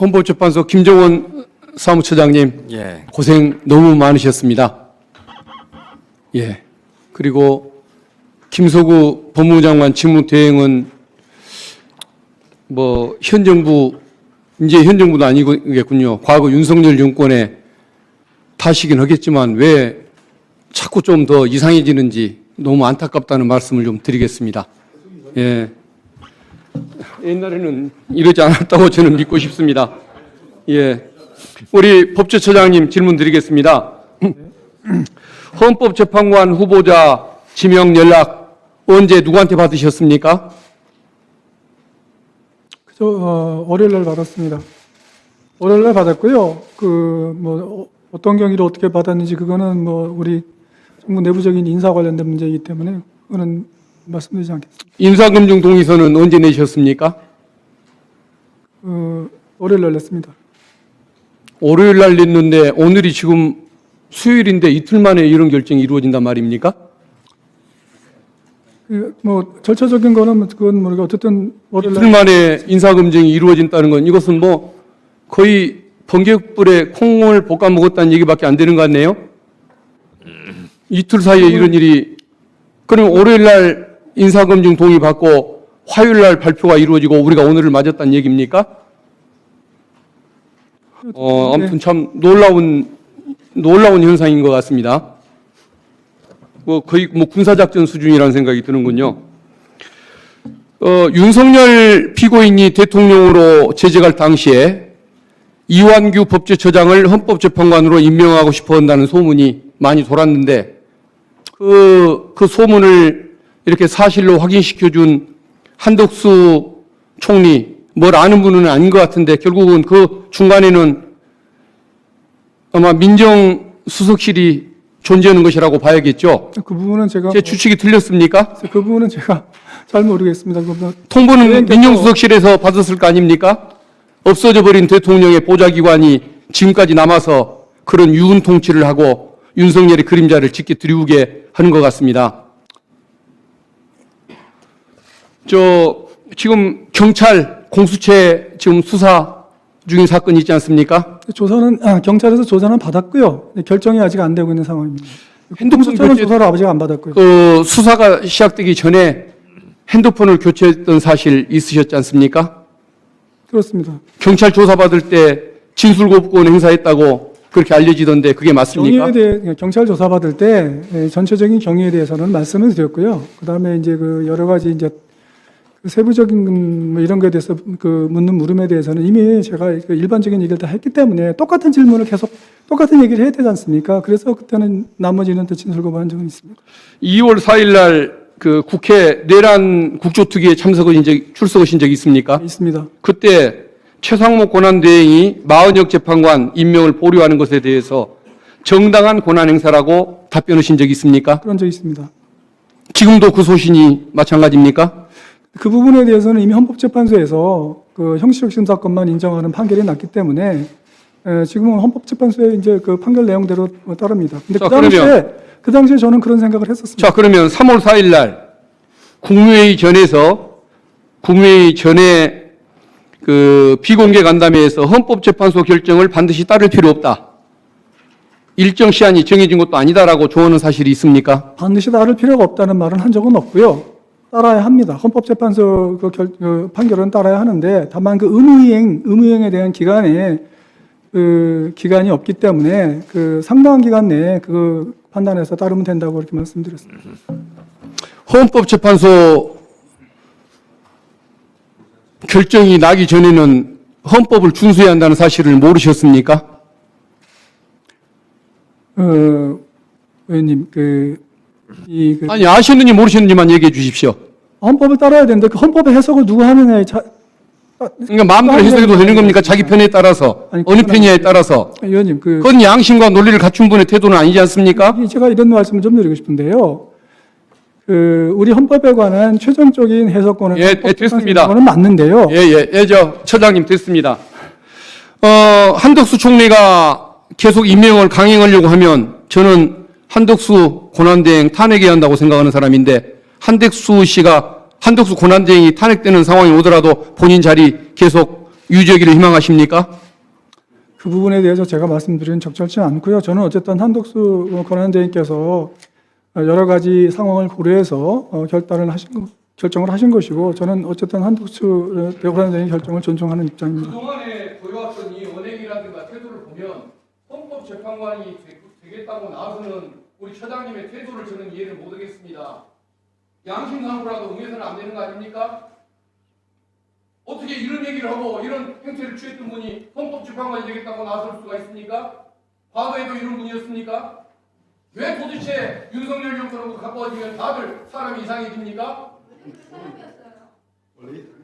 헌법재판소 김정원 사무처장님, 예. 고생 너무 많으셨습니다. 예. 그리고 김석우 법무장관 직무대행은 현 정부, 이제 현 정부도 아니겠군요. 과거 윤석열 정권에 탓이긴 하겠지만 왜 자꾸 좀 더 이상해지는지 너무 안타깝다는 말씀을 좀 드리겠습니다. 예. 옛날에는 이러지 않았다고 저는 믿고 싶습니다. 예. 우리 법제처장님 질문 드리겠습니다. 헌법재판관 후보자 지명 연락 언제 누구한테 받으셨습니까? 월요일 날 받았습니다. 월요일 날 받았고요. 어떤 경위로 어떻게 받았는지 그거는 우리 정부 내부적인 인사 관련된 문제이기 때문에 그거는 말씀드리지 않겠습니다. 인사검증 동의서는 언제 내셨습니까? 월요일 날 냈습니다. 월요일 날 냈는데 오늘이 지금 수요일인데 이틀 만에 이런 결정이 이루어진단 말입니까? 절차적인 거는 그건 모르고 어쨌든 월요일 이틀 만에 인사검증이 이루어진다는 건 이것은 거의 번개불에 콩을 볶아 먹었다는 얘기밖에 안 되는 것 같네요. 이틀 사이에 이런 일이, 그럼 월요일 날 인사검증 동의 받고 화요일 날 발표가 이루어지고 우리가 오늘을 맞았다는 얘기입니까? 아무튼 참 놀라운 현상인 것 같습니다. 거의 군사작전 수준이라는 생각이 드는군요. 윤석열 피고인이 대통령으로 재직할 당시에 이완규 법제처장을 헌법재판관으로 임명하고 싶어 한다는 소문이 많이 돌았는데 그 소문을 이렇게 사실로 확인시켜준 한덕수 총리, 뭘 아는 분은 아닌 것 같은데 결국은 그 중간에는 아마 민정수석실이 존재하는 것이라고 봐야겠죠. 그 부분은 제 추측이 틀렸습니까? 그 부분은 제가 잘 모르겠습니다. 통보는 민정수석실에서 받았을 거 아닙니까? 없어져 버린 대통령의 보좌기관이 지금까지 남아서 그런 유은 통치를 하고 윤석열의 그림자를 짙게 드리우게 하는 것 같습니다. 지금 경찰 공수처 지금 수사 중인 사건이 있지 않습니까? 경찰에서 조사는 받았고요. 결정이 아직 안 되고 있는 상황입니다. 핸드폰 공수처는 조사를 아직 안 받았고요. 수사가 시작되기 전에 핸드폰을 교체했던 사실 있으셨지 않습니까? 그렇습니다. 경찰 조사받을 때 진술거부권 행사했다고 그렇게 알려지던데 그게 맞습니까? 경찰 조사받을 때 전체적인 경위에 대해서는 말씀을 드렸고요. 그다음에 이제 여러 가지 세부적인 이런 거에 대해서 묻는 물음에 대해서는 이미 제가 일반적인 얘기를 다 했기 때문에 똑같은 질문을 계속 똑같은 얘기를 해야 되지 않습니까? 그래서 그때는 나머지는 또 진술거부한 적은 있습니다. 2월 4일 날 국회 내란 국조특위에 출석하신 적이 있습니까? 있습니다. 그때 최상목 권한대행이 마은혁 재판관 임명을 보류하는 것에 대해서 정당한 권한 행사라고 답변하신 적이 있습니까? 그런 적이 있습니다. 지금도 그 소신이 마찬가지입니까? 그 부분에 대해서는 이미 헌법재판소에서 형식적 심사권만 인정하는 판결이 났기 때문에 지금은 헌법재판소의 그 판결 내용대로 따릅니다. 근데 그 당시에 저는 그런 생각을 했었습니다. 자, 그러면 3월 4일 날 국무회의 전에 비공개 간담회에서 헌법재판소 결정을 반드시 따를 필요 없다. 일정 시한이 정해진 것도 아니다라고 조언한 사실이 있습니까? 반드시 따를 필요가 없다는 말은 한 적은 없고요. 따라야 합니다. 헌법재판소 판결은 따라야 하는데 다만 의무이행에 대한 기간이 없기 때문에 상당한 기간 내에 판단해서 따르면 된다고 그렇게 말씀드렸습니다. 헌법재판소 결정이 나기 전에는 헌법을 준수해야 한다는 사실을 모르셨습니까? 의원님, 아니, 아셨는지 모르셨는지만 얘기해 주십시오. 헌법을 따라야 되는데 그 헌법의 해석을 누가 하느냐에 그러니까 마음대로 해석해도 되는 겁니까? 자기 편에 따라서, 어느 편이냐에 따라서. 의원님, 그건 양심과 논리를 갖춘 분의 태도는 아니지 않습니까? 제가 이런 말씀을 좀 드리고 싶은데요. 우리 헌법에 관한 최종적인 해석권은 됐습니다. 맞는데요. 처장님 됐습니다. 한덕수 총리가 계속 임명을 강행하려고 하면 저는 한덕수 권한대행 탄핵해야 한다고 생각하는 사람인데 한덕수 권한대행이 탄핵되는 상황이 오더라도 본인 자리 계속 유지하기를 희망하십니까? 그 부분에 대해서 제가 말씀드리는 적절치 않고요. 저는 어쨌든 한덕수 권한대행께서 여러 가지 상황을 고려해서 결정을 하신 것이고, 저는 어쨌든 한덕수 권한대행 결정을 존중하는 입장입니다. 그동안에 보여왔던 이 언행이라든가 태도를 보면 헌법재판관이 되겠다고 나서는 우리 처장님의 태도를 저는 이해를 못하겠습니다. 양심상으로라도 응해서는 안 되는 거 아닙니까? 어떻게 이런 얘기를 하고 이런 행태를 취했던 분이 헌법재판관이 되겠다고 나설 수가 있습니까? 과거에도 이런 분이었습니까? 왜 도대체 윤석열 정권하고 가까워지면 다들 사람이 이상해집니까? 원래 이상했어요.